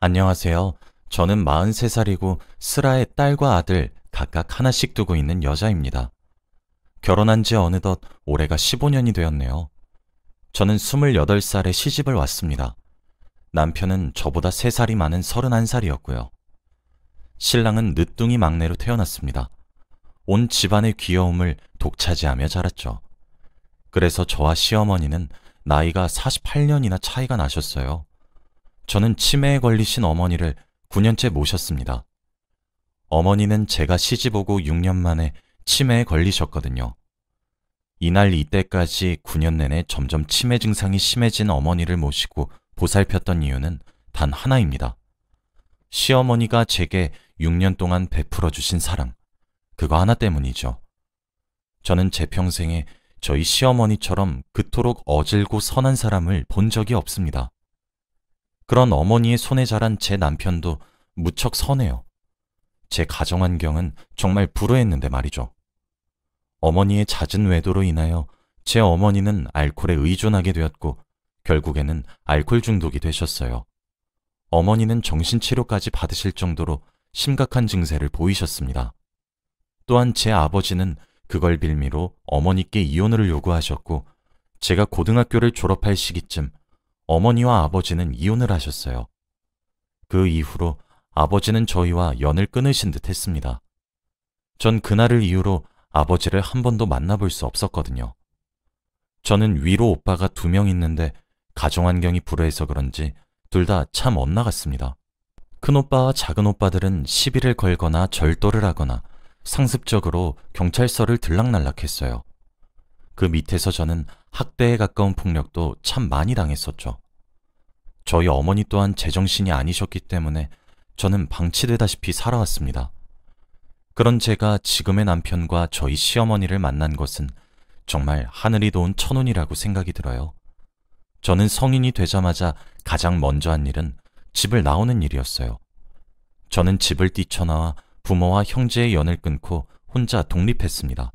안녕하세요. 저는 43살이고 슬아의 딸과 아들 각각 하나씩 두고 있는 여자입니다. 결혼한 지 어느덧 올해가 15년이 되었네요. 저는 28살에 시집을 왔습니다. 남편은 저보다 3살이 많은 31살이었고요. 신랑은 늦둥이 막내로 태어났습니다. 온 집안의 귀여움을 독차지하며 자랐죠. 그래서 저와 시어머니는 나이가 48년이나 차이가 나셨어요. 저는 치매에 걸리신 어머니를 9년째 모셨습니다. 어머니는 제가 시집 오고 6년 만에 치매에 걸리셨거든요. 이날 이때까지 9년 내내 점점 치매 증상이 심해진 어머니를 모시고 보살폈던 이유는 단 하나입니다. 시어머니가 제게 6년 동안 베풀어 주신 사랑, 그거 하나 때문이죠. 저는 제 평생에 저희 시어머니처럼 그토록 어질고 선한 사람을 본 적이 없습니다. 그런 어머니의 손에 자란 제 남편도 무척 선해요. 제 가정 환경은 정말 불우했는데 말이죠. 어머니의 잦은 외도로 인하여 제 어머니는 알코올에 의존하게 되었고 결국에는 알코올 중독이 되셨어요. 어머니는 정신치료까지 받으실 정도로 심각한 증세를 보이셨습니다. 또한 제 아버지는 그걸 빌미로 어머니께 이혼을 요구하셨고 제가 고등학교를 졸업할 시기쯤 어머니와 아버지는 이혼을 하셨어요. 그 이후로 아버지는 저희와 연을 끊으신 듯 했습니다. 전 그날을 이후로 아버지를 한 번도 만나볼 수 없었거든요. 저는 위로 오빠가 2명 있는데 가정 환경이 불우해서 그런지 둘 다 참 엇나갔습니다. 큰 오빠와 작은 오빠들은 시비를 걸거나 절도를 하거나 상습적으로 경찰서를 들락날락했어요. 그 밑에서 저는 학대에 가까운 폭력도 참 많이 당했었죠. 저희 어머니 또한 제정신이 아니셨기 때문에 저는 방치되다시피 살아왔습니다. 그런 제가 지금의 남편과 저희 시어머니를 만난 것은 정말 하늘이 도운 천운이라고 생각이 들어요. 저는 성인이 되자마자 가장 먼저 한 일은 집을 나오는 일이었어요. 저는 집을 뛰쳐나와 부모와 형제의 연을 끊고 혼자 독립했습니다.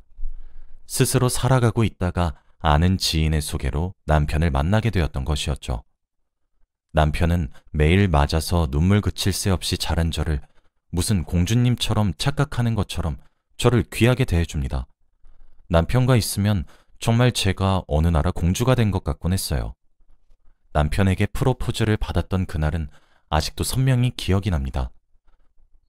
스스로 살아가고 있다가 아는 지인의 소개로 남편을 만나게 되었던 것이었죠. 남편은 매일 맞아서 눈물 그칠 새 없이 자란 저를 무슨 공주님처럼 착각하는 것처럼 저를 귀하게 대해줍니다. 남편과 있으면 정말 제가 어느 나라 공주가 된 것 같곤 했어요. 남편에게 프로포즈를 받았던 그날은 아직도 선명히 기억이 납니다.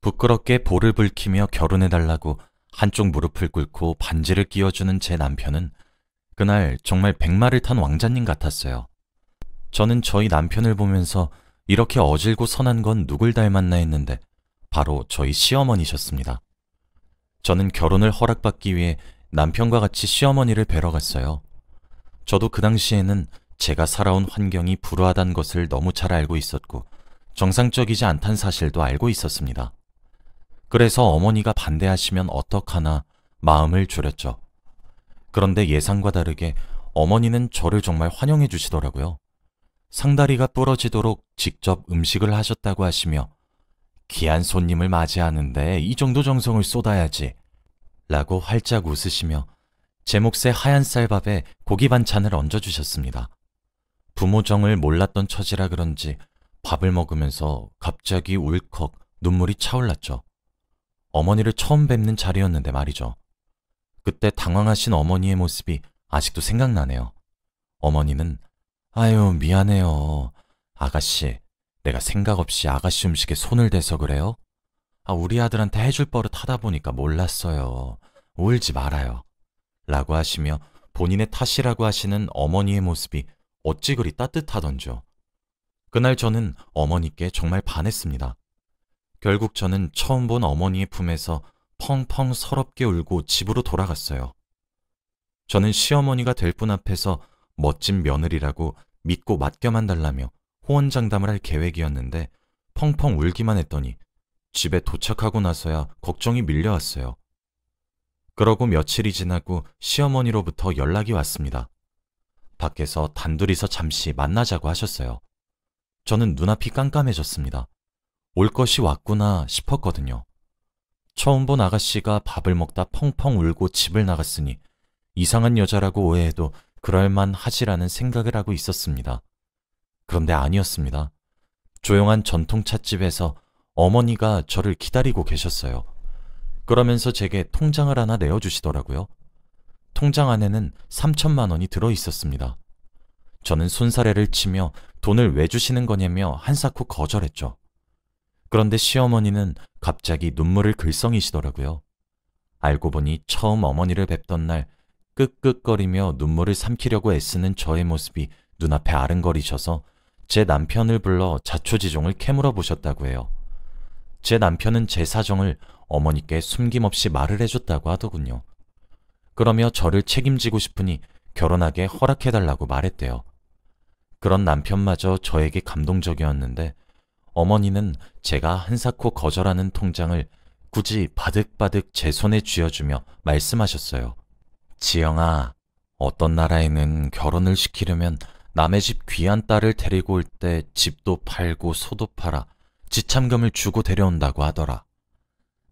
부끄럽게 볼을 붉히며 결혼해달라고 한쪽 무릎을 꿇고 반지를 끼워주는 제 남편은 그날 정말 백마를 탄 왕자님 같았어요. 저는 저희 남편을 보면서 이렇게 어질고 선한 건 누굴 닮았나 했는데 바로 저희 시어머니셨습니다. 저는 결혼을 허락받기 위해 남편과 같이 시어머니를 뵈러 갔어요. 저도 그 당시에는 제가 살아온 환경이 불우하다는 것을 너무 잘 알고 있었고 정상적이지 않단 사실도 알고 있었습니다. 그래서 어머니가 반대하시면 어떡하나 마음을 졸였죠. 그런데 예상과 다르게 어머니는 저를 정말 환영해 주시더라고요. 상다리가 부러지도록 직접 음식을 하셨다고 하시며 귀한 손님을 맞이하는데 이 정도 정성을 쏟아야지 라고 활짝 웃으시며 제 몫에 하얀 쌀밥에 고기 반찬을 얹어주셨습니다. 부모 정을 몰랐던 처지라 그런지 밥을 먹으면서 갑자기 울컥 눈물이 차올랐죠. 어머니를 처음 뵙는 자리였는데 말이죠. 그때 당황하신 어머니의 모습이 아직도 생각나네요. 어머니는 아유 미안해요. 아가씨, 내가 생각 없이 아가씨 음식에 손을 대서 그래요? 우리 아들한테 해줄 버릇 하다 보니까 몰랐어요. 울지 말아요. 라고 하시며 본인의 탓이라고 하시는 어머니의 모습이 어찌 그리 따뜻하던지요. 그날 저는 어머니께 정말 반했습니다. 결국 저는 처음 본 어머니의 품에서 펑펑 서럽게 울고 집으로 돌아갔어요. 저는 시어머니가 될 분 앞에서 멋진 며느리라고 믿고 맡겨만 달라며 호언장담을 할 계획이었는데 펑펑 울기만 했더니 집에 도착하고 나서야 걱정이 밀려왔어요. 그러고 며칠이 지나고 시어머니로부터 연락이 왔습니다. 밖에서 단둘이서 잠시 만나자고 하셨어요. 저는 눈앞이 깜깜해졌습니다. 올 것이 왔구나 싶었거든요. 처음 본 아가씨가 밥을 먹다 펑펑 울고 집을 나갔으니 이상한 여자라고 오해해도 그럴만하지라는 생각을 하고 있었습니다. 그런데 아니었습니다. 조용한 전통찻집에서 어머니가 저를 기다리고 계셨어요. 그러면서 제게 통장을 하나 내어주시더라고요. 통장 안에는 3천만 원이 들어 있었습니다. 저는 손사래를 치며 돈을 왜 주시는 거냐며 한사코 거절했죠. 그런데 시어머니는 갑자기 눈물을 글썽이시더라고요. 알고 보니 처음 어머니를 뵙던 날 끄끄거리며 눈물을 삼키려고 애쓰는 저의 모습이 눈앞에 아른거리셔서 제 남편을 불러 자초지종을 캐물어 보셨다고 해요. 제 남편은 제 사정을 어머니께 숨김없이 말을 해줬다고 하더군요. 그러며 저를 책임지고 싶으니 결혼하게 허락해달라고 말했대요. 그런 남편마저 저에게 감동적이었는데 어머니는 제가 한사코 거절하는 통장을 굳이 바득바득 제 손에 쥐어주며 말씀하셨어요. 지영아, 어떤 나라에는 결혼을 시키려면 남의 집 귀한 딸을 데리고 올 때 집도 팔고 소도 팔아 지참금을 주고 데려온다고 하더라.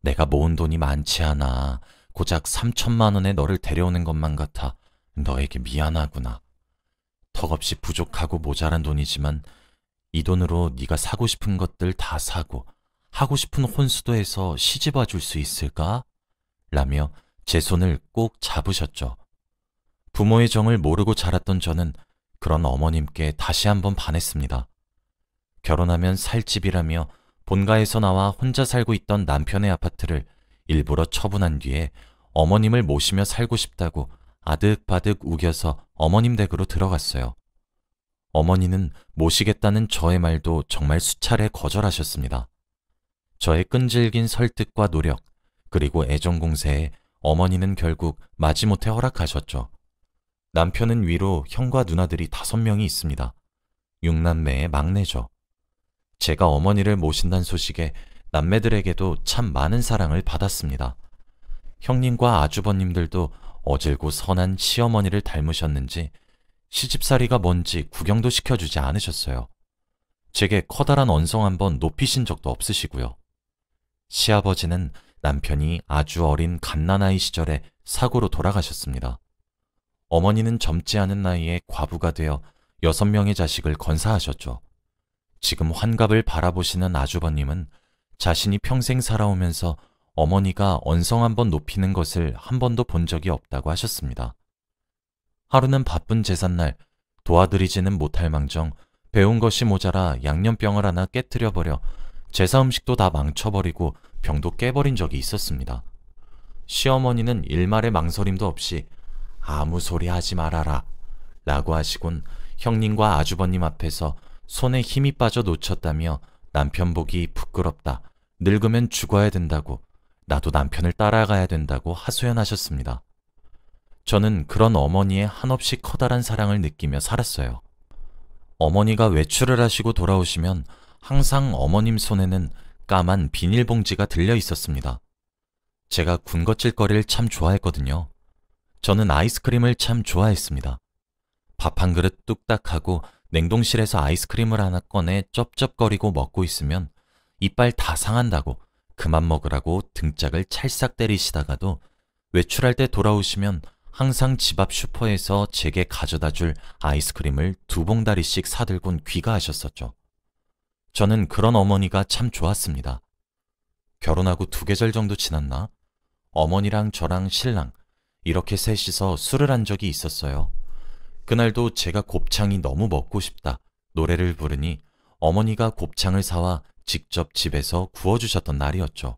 내가 모은 돈이 많지 않아. 고작 3천만 원에 너를 데려오는 것만 같아 너에게 미안하구나. 턱없이 부족하고 모자란 돈이지만 이 돈으로 네가 사고 싶은 것들 다 사고 하고 싶은 혼수도 해서 시집와 줄 수 있을까? 라며 제 손을 꼭 잡으셨죠. 부모의 정을 모르고 자랐던 저는 그런 어머님께 다시 한번 반했습니다. 결혼하면 살 집이라며 본가에서 나와 혼자 살고 있던 남편의 아파트를 일부러 처분한 뒤에 어머님을 모시며 살고 싶다고 아득바득 우겨서 어머님 댁으로 들어갔어요. 어머니는 모시겠다는 저의 말도 정말 수차례 거절하셨습니다. 저의 끈질긴 설득과 노력, 그리고 애정 공세에 어머니는 결국 마지못해 허락하셨죠. 남편은 위로 형과 누나들이 5명이 있습니다. 6남매의 막내죠. 제가 어머니를 모신다는 소식에 남매들에게도 참 많은 사랑을 받았습니다. 형님과 아주버님들도 어질고 선한 시어머니를 닮으셨는지 시집살이가 뭔지 구경도 시켜주지 않으셨어요. 제게 커다란 언성 한번 높이신 적도 없으시고요. 시아버지는 남편이 아주 어린 갓난아이 시절에 사고로 돌아가셨습니다. 어머니는 젊지 않은 나이에 과부가 되어 6명의 자식을 건사하셨죠. 지금 환갑을 바라보시는 아주버님은 자신이 평생 살아오면서 어머니가 언성 한번 높이는 것을 한 번도 본 적이 없다고 하셨습니다. 하루는 바쁜 제삿날 도와드리지는 못할 망정 배운 것이 모자라 양념병을 하나 깨트려버려 제사 음식도 다 망쳐버리고 병도 깨버린 적이 있었습니다. 시어머니는 일말의 망설임도 없이 아무 소리 하지 말아라 라고 하시곤 형님과 아주버님 앞에서 손에 힘이 빠져 놓쳤다며 남편 보기 부끄럽다, 늙으면 죽어야 된다고, 나도 남편을 따라가야 된다고 하소연하셨습니다. 저는 그런 어머니의 한없이 커다란 사랑을 느끼며 살았어요. 어머니가 외출을 하시고 돌아오시면 항상 어머님 손에는 까만 비닐봉지가 들려 있었습니다. 제가 군것질거리를 참 좋아했거든요. 저는 아이스크림을 참 좋아했습니다. 밥 한 그릇 뚝딱 하고 냉동실에서 아이스크림을 하나 꺼내 쩝쩝거리고 먹고 있으면 이빨 다 상한다고 그만 먹으라고 등짝을 찰싹 때리시다가도 외출할 때 돌아오시면 항상 집 앞 슈퍼에서 제게 가져다 줄 아이스크림을 2봉다리씩 사들곤 귀가하셨었죠. 저는 그런 어머니가 참 좋았습니다. 결혼하고 2계절 정도 지났나? 어머니랑 저랑 신랑 이렇게 셋이서 술을 한 적이 있었어요. 그날도 제가 곱창이 너무 먹고 싶다 노래를 부르니 어머니가 곱창을 사와 직접 집에서 구워주셨던 날이었죠.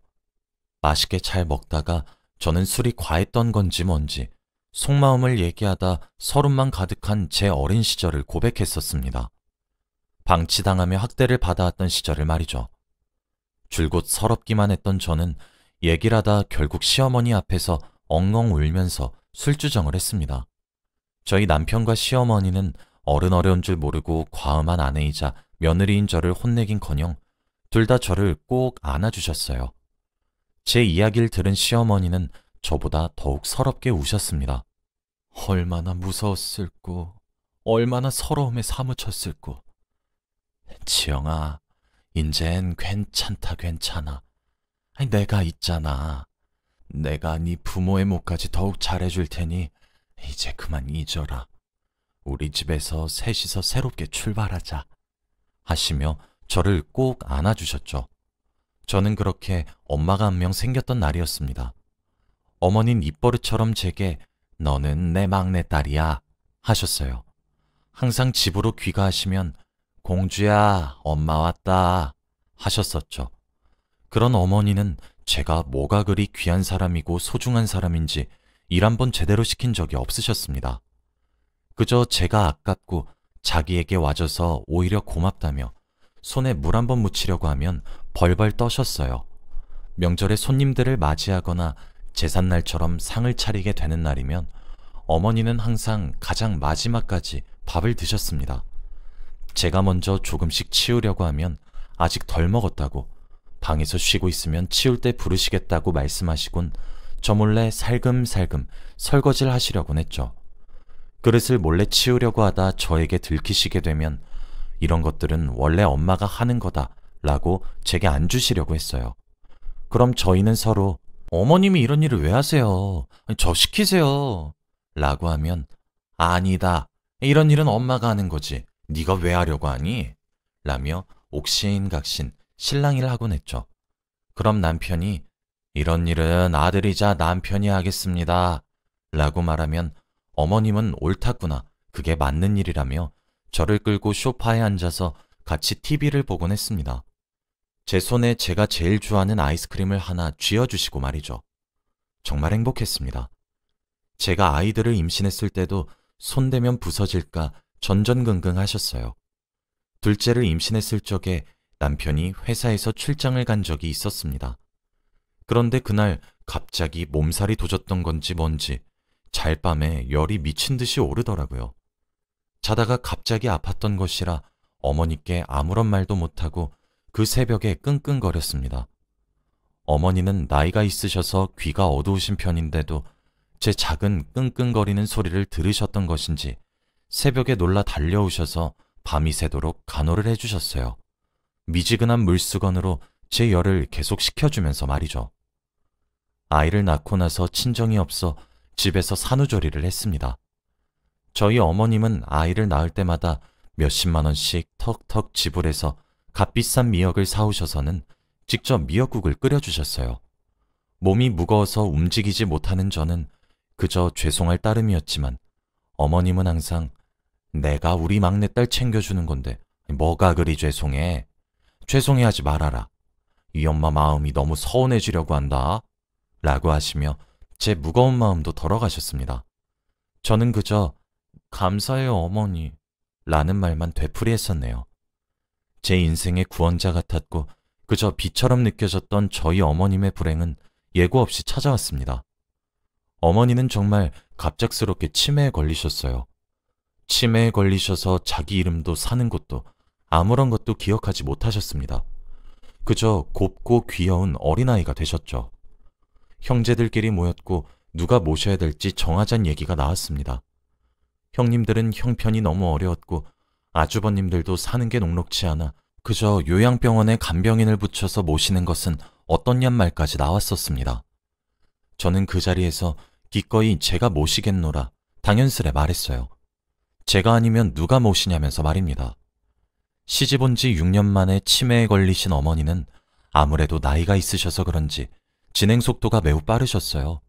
맛있게 잘 먹다가 저는 술이 과했던 건지 뭔지 속마음을 얘기하다 서름만 가득한 제 어린 시절을 고백했었습니다. 방치당하며 학대를 받아왔던 시절을 말이죠. 줄곧 서럽기만 했던 저는 얘기를 하다 결국 시어머니 앞에서 엉엉 울면서 술주정을 했습니다. 저희 남편과 시어머니는 어려운 줄 모르고 과음한 아내이자 며느리인 저를 혼내긴커녕 둘 다 저를 꼭 안아주셨어요. 제 이야기를 들은 시어머니는 저보다 더욱 서럽게 우셨습니다. 얼마나 무서웠을꼬, 얼마나 서러움에 사무쳤을꼬. 지영아, 인젠 괜찮다 괜찮아. 내가 있잖아. 내가 네 부모의 몫까지 더욱 잘해줄 테니 이제 그만 잊어라. 우리 집에서 셋이서 새롭게 출발하자. 하시며 저를 꼭 안아주셨죠. 저는 그렇게 엄마가 한 명 생겼던 날이었습니다. 어머니는 입버릇처럼 제게 너는 내 막내딸이야 하셨어요. 항상 집으로 귀가하시면 공주야, 엄마 왔다 하셨었죠. 그런 어머니는 제가 뭐가 그리 귀한 사람이고 소중한 사람인지 일 한 번 제대로 시킨 적이 없으셨습니다. 그저 제가 아깝고 자기에게 와줘서 오히려 고맙다며 손에 물 한 번 묻히려고 하면 벌벌 떠셨어요. 명절에 손님들을 맞이하거나 제삿날처럼 상을 차리게 되는 날이면 어머니는 항상 가장 마지막까지 밥을 드셨습니다. 제가 먼저 조금씩 치우려고 하면 아직 덜 먹었다고, 방에서 쉬고 있으면 치울 때 부르시겠다고 말씀하시곤 저 몰래 살금살금 설거지를 하시려곤 했죠. 그릇을 몰래 치우려고 하다 저에게 들키시게 되면 이런 것들은 원래 엄마가 하는 거다 라고 제게 안 주시려고 했어요. 그럼 저희는 서로 어머님이 이런 일을 왜 하세요? 저 시키세요 라고 하면 아니다, 이런 일은 엄마가 하는 거지 네가 왜 하려고 하니? 라며 옥신각신 실랑이를 하곤 했죠. 그럼 남편이 이런 일은 아들이자 남편이 하겠습니다 라고 말하면 어머님은 옳았구나, 그게 맞는 일이라며 저를 끌고 소파에 앉아서 같이 TV를 보곤 했습니다. 제 손에 제가 제일 좋아하는 아이스크림을 하나 쥐어주시고 말이죠. 정말 행복했습니다. 제가 아이들을 임신했을 때도 손대면 부서질까 전전긍긍 하셨어요. 둘째를 임신했을 적에 남편이 회사에서 출장을 간 적이 있었습니다. 그런데 그날 갑자기 몸살이 도졌던 건지 뭔지 잘밤에 열이 미친 듯이 오르더라고요. 자다가 갑자기 아팠던 것이라 어머니께 아무런 말도 못하고 그 새벽에 끙끙거렸습니다. 어머니는 나이가 있으셔서 귀가 어두우신 편인데도 제 작은 끙끙거리는 소리를 들으셨던 것인지 새벽에 놀라 달려오셔서 밤이 새도록 간호를 해주셨어요. 미지근한 물수건으로 제 열을 계속 식혀주면서 말이죠. 아이를 낳고 나서 친정이 없어 집에서 산후조리를 했습니다. 저희 어머님은 아이를 낳을 때마다 몇십만 원씩 턱턱 지불해서 값비싼 미역을 사오셔서는 직접 미역국을 끓여주셨어요. 몸이 무거워서 움직이지 못하는 저는 그저 죄송할 따름이었지만 어머님은 항상 내가 우리 막내딸 챙겨주는 건데 뭐가 그리 죄송해? 죄송해하지 말아라. 이 엄마 마음이 너무 서운해지려고 한다. 라고 하시며 제 무거운 마음도 덜어가셨습니다. 저는 그저 감사해요 어머니 라는 말만 되풀이했었네요. 제 인생의 구원자 같았고 그저 비처럼 느껴졌던 저희 어머님의 불행은 예고 없이 찾아왔습니다. 어머니는 정말 갑작스럽게 치매에 걸리셨어요. 치매에 걸리셔서 자기 이름도 사는 곳도 아무런 것도 기억하지 못하셨습니다. 그저 곱고 귀여운 어린아이가 되셨죠. 형제들끼리 모였고 누가 모셔야 될지 정하자는 얘기가 나왔습니다. 형님들은 형편이 너무 어려웠고 아주버님들도 사는 게 녹록치 않아 그저 요양병원에 간병인을 붙여서 모시는 것은 어떻냔 말까지 나왔었습니다. 저는 그 자리에서 기꺼이 제가 모시겠노라 당연스레 말했어요. 제가 아니면 누가 모시냐면서 말입니다. 시집 온 지 6년 만에 치매에 걸리신 어머니는 아무래도 나이가 있으셔서 그런지 진행 속도가 매우 빠르셨어요.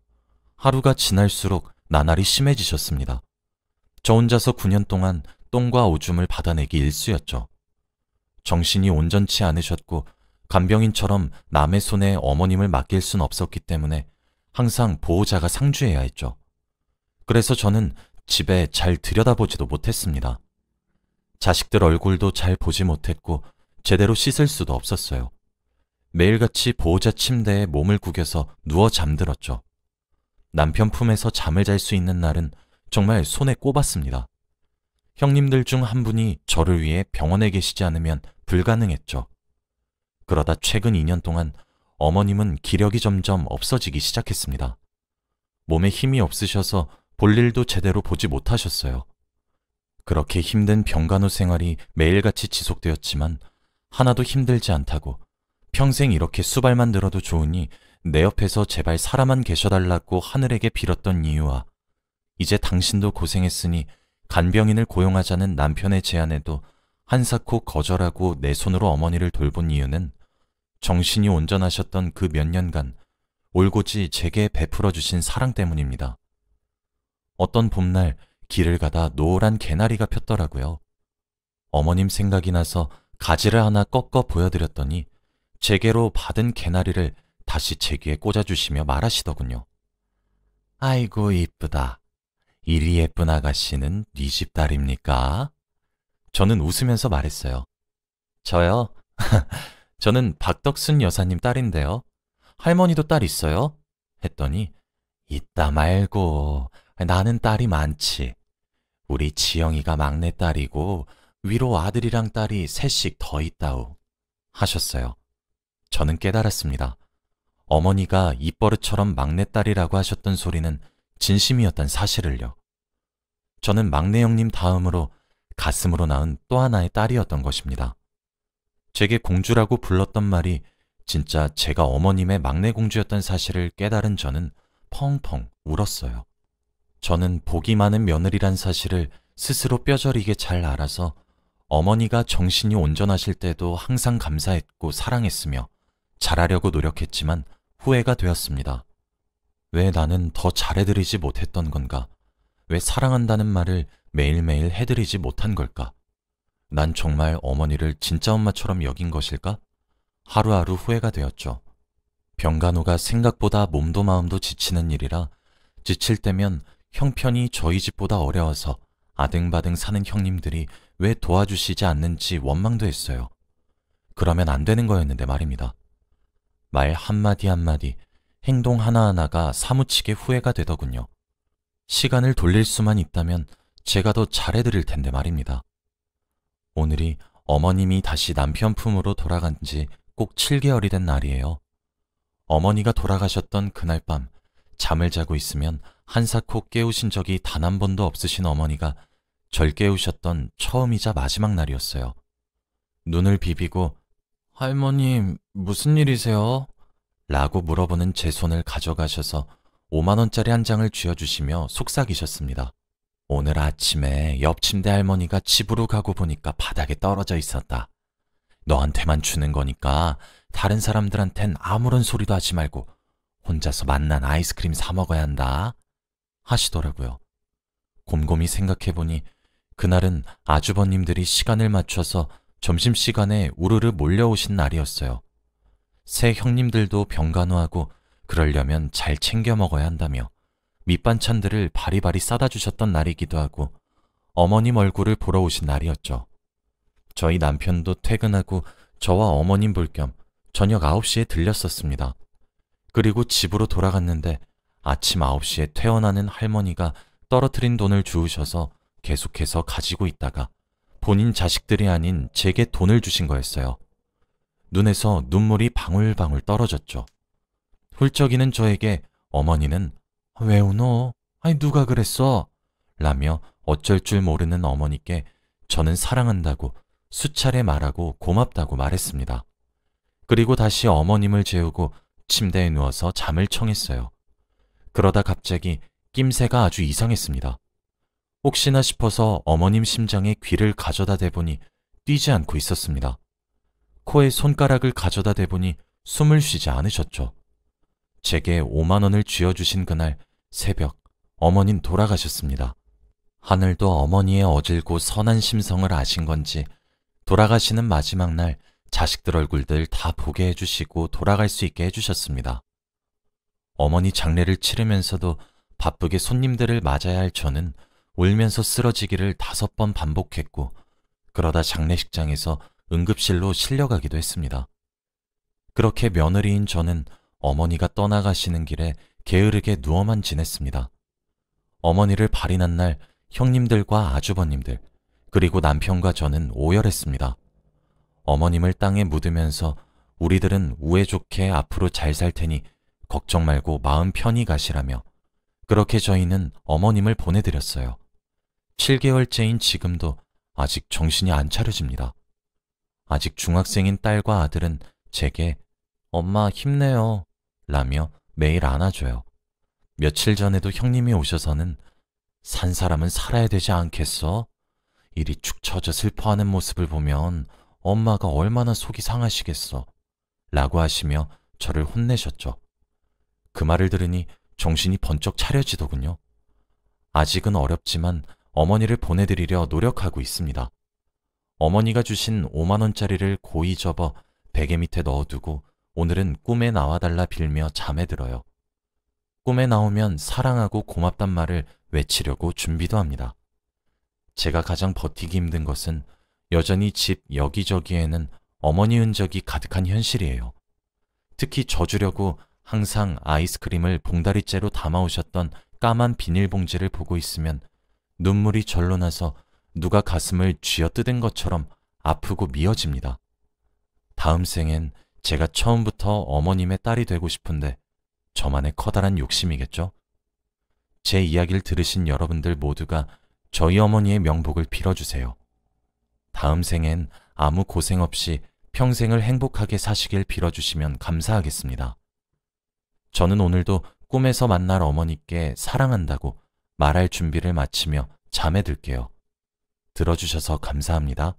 하루가 지날수록 나날이 심해지셨습니다. 저 혼자서 9년 동안 똥과 오줌을 받아내기 일쑤였죠. 정신이 온전치 않으셨고 간병인처럼 남의 손에 어머님을 맡길 순 없었기 때문에 항상 보호자가 상주해야 했죠. 그래서 저는 집에 잘 들여다보지도 못했습니다. 자식들 얼굴도 잘 보지 못했고 제대로 씻을 수도 없었어요. 매일같이 보호자 침대에 몸을 구겨서 누워 잠들었죠. 남편 품에서 잠을 잘 수 있는 날은 정말 손에 꼽았습니다. 형님들 중 한 분이 저를 위해 병원에 계시지 않으면 불가능했죠. 그러다 최근 2년 동안 어머님은 기력이 점점 없어지기 시작했습니다. 몸에 힘이 없으셔서 볼일도 제대로 보지 못하셨어요. 그렇게 힘든 병간호 생활이 매일같이 지속되었지만 하나도 힘들지 않다고 평생 이렇게 수발만 들어도 좋으니 내 옆에서 제발 살아만 계셔달라고 하늘에게 빌었던 이유와 이제 당신도 고생했으니 간병인을 고용하자는 남편의 제안에도 한사코 거절하고 내 손으로 어머니를 돌본 이유는 정신이 온전하셨던 그 몇 년간 올곧이 제게 베풀어 주신 사랑 때문입니다. 어떤 봄날 길을 가다 노란 개나리가 폈더라고요. 어머님 생각이 나서 가지를 하나 꺾어 보여드렸더니 제게로 받은 개나리를 다시 제 귀에 꽂아주시며 말하시더군요. 아이고 이쁘다. 이리 예쁜 아가씨는 네 집 딸입니까? 저는 웃으면서 말했어요. 저요? 저는 박덕순 여사님 딸인데요. 할머니도 딸 있어요? 했더니 있다 말고 나는 딸이 많지. 우리 지영이가 막내딸이고 위로 아들이랑 딸이 셋씩 더 있다우 하셨어요. 저는 깨달았습니다. 어머니가 입버릇처럼 막내딸이라고 하셨던 소리는 진심이었단 사실을요. 저는 막내 형님 다음으로 가슴으로 낳은 또 하나의 딸이었던 것입니다. 제게 공주라고 불렀던 말이 진짜 제가 어머님의 막내 공주였던 사실을 깨달은 저는 펑펑 울었어요. 저는 복이 많은 며느리란 사실을 스스로 뼈저리게 잘 알아서 어머니가 정신이 온전하실 때도 항상 감사했고 사랑했으며 잘하려고 노력했지만 후회가 되었습니다. 왜 나는 더 잘해드리지 못했던 건가? 왜 사랑한다는 말을 매일매일 해드리지 못한 걸까? 난 정말 어머니를 진짜 엄마처럼 여긴 것일까? 하루하루 후회가 되었죠. 병간호가 생각보다 몸도 마음도 지치는 일이라 지칠 때면 형편이 저희 집보다 어려워서 아등바등 사는 형님들이 왜 도와주시지 않는지 원망도 했어요. 그러면 안 되는 거였는데 말입니다. 말 한마디 한마디, 행동 하나하나가 사무치게 후회가 되더군요. 시간을 돌릴 수만 있다면 제가 더 잘해드릴 텐데 말입니다. 오늘이 어머님이 다시 남편 품으로 돌아간 지 꼭 7개월이 된 날이에요. 어머니가 돌아가셨던 그날 밤 잠을 자고 있으면 한사코 깨우신 적이 단 한 번도 없으신 어머니가 절 깨우셨던 처음이자 마지막 날이었어요. 눈을 비비고 할머님 무슨 일이세요? 라고 물어보는 제 손을 가져가셔서 5만 원짜리 한 장을 쥐어주시며 속삭이셨습니다. 오늘 아침에 옆 침대 할머니가 집으로 가고 보니까 바닥에 떨어져 있었다. 너한테만 주는 거니까 다른 사람들한텐 아무런 소리도 하지 말고 혼자서 맛난 아이스크림 사 먹어야 한다 하시더라고요. 곰곰이 생각해보니 그날은 아주버님들이 시간을 맞춰서 점심시간에 우르르 몰려오신 날이었어요. 새 형님들도 병간호하고 그러려면 잘 챙겨 먹어야 한다며 밑반찬들을 바리바리 싸다 주셨던 날이기도 하고 어머님 얼굴을 보러 오신 날이었죠. 저희 남편도 퇴근하고 저와 어머님 볼 겸 저녁 9시에 들렸었습니다. 그리고 집으로 돌아갔는데 아침 9시에 퇴원하는 할머니가 떨어뜨린 돈을 주우셔서 계속해서 가지고 있다가 본인 자식들이 아닌 제게 돈을 주신 거였어요. 눈에서 눈물이 방울방울 떨어졌죠. 훌쩍이는 저에게 어머니는 왜 우노? 아니 누가 그랬어? 라며 어쩔 줄 모르는 어머니께 저는 사랑한다고 수차례 말하고 고맙다고 말했습니다. 그리고 다시 어머님을 재우고 침대에 누워서 잠을 청했어요. 그러다 갑자기 낌새가 아주 이상했습니다. 혹시나 싶어서 어머님 심장에 귀를 가져다 대보니 뛰지 않고 있었습니다. 코에 손가락을 가져다 대보니 숨을 쉬지 않으셨죠. 제게 5만 원을 쥐어주신 그날 새벽 어머닌 돌아가셨습니다. 하늘도 어머니의 어질고 선한 심성을 아신 건지 돌아가시는 마지막 날 자식들 얼굴들 다 보게 해주시고 돌아갈 수 있게 해주셨습니다. 어머니 장례를 치르면서도 바쁘게 손님들을 맞아야 할 저는 울면서 쓰러지기를 5번 반복했고 그러다 장례식장에서 응급실로 실려가기도 했습니다. 그렇게 며느리인 저는 어머니가 떠나가시는 길에 게으르게 누워만 지냈습니다. 어머니를 발인한 날 형님들과 아주버님들 그리고 남편과 저는 오열했습니다. 어머님을 땅에 묻으면서 우리들은 우애 좋게 앞으로 잘 살 테니 걱정 말고 마음 편히 가시라며 그렇게 저희는 어머님을 보내드렸어요. 7개월째인 지금도 아직 정신이 안 차려집니다. 아직 중학생인 딸과 아들은 제게 엄마 힘내요 라며 매일 안아줘요. 며칠 전에도 형님이 오셔서는 산 사람은 살아야 되지 않겠어? 이리 축 처져 슬퍼하는 모습을 보면 엄마가 얼마나 속이 상하시겠어. 라고 하시며 저를 혼내셨죠. 그 말을 들으니 정신이 번쩍 차려지더군요. 아직은 어렵지만 어머니를 보내드리려 노력하고 있습니다. 어머니가 주신 5만 원짜리를 고이 접어 베개 밑에 넣어두고 오늘은 꿈에 나와달라 빌며 잠에 들어요. 꿈에 나오면 사랑하고 고맙단 말을 외치려고 준비도 합니다. 제가 가장 버티기 힘든 것은 여전히 집 여기저기에는 어머니 흔적이 가득한 현실이에요. 특히 져주려고 항상 아이스크림을 봉다리째로 담아오셨던 까만 비닐봉지를 보고 있으면 눈물이 절로 나서 누가 가슴을 쥐어뜯은 것처럼 아프고 미어집니다. 다음 생엔 제가 처음부터 어머님의 딸이 되고 싶은데 저만의 커다란 욕심이겠죠? 제 이야기를 들으신 여러분들 모두가 저희 어머니의 명복을 빌어주세요. 다음 생엔 아무 고생 없이 평생을 행복하게 사시길 빌어주시면 감사하겠습니다. 저는 오늘도 꿈에서 만날 어머니께 사랑한다고 말할 준비를 마치며 잠에 들게요. 들어주셔서 감사합니다.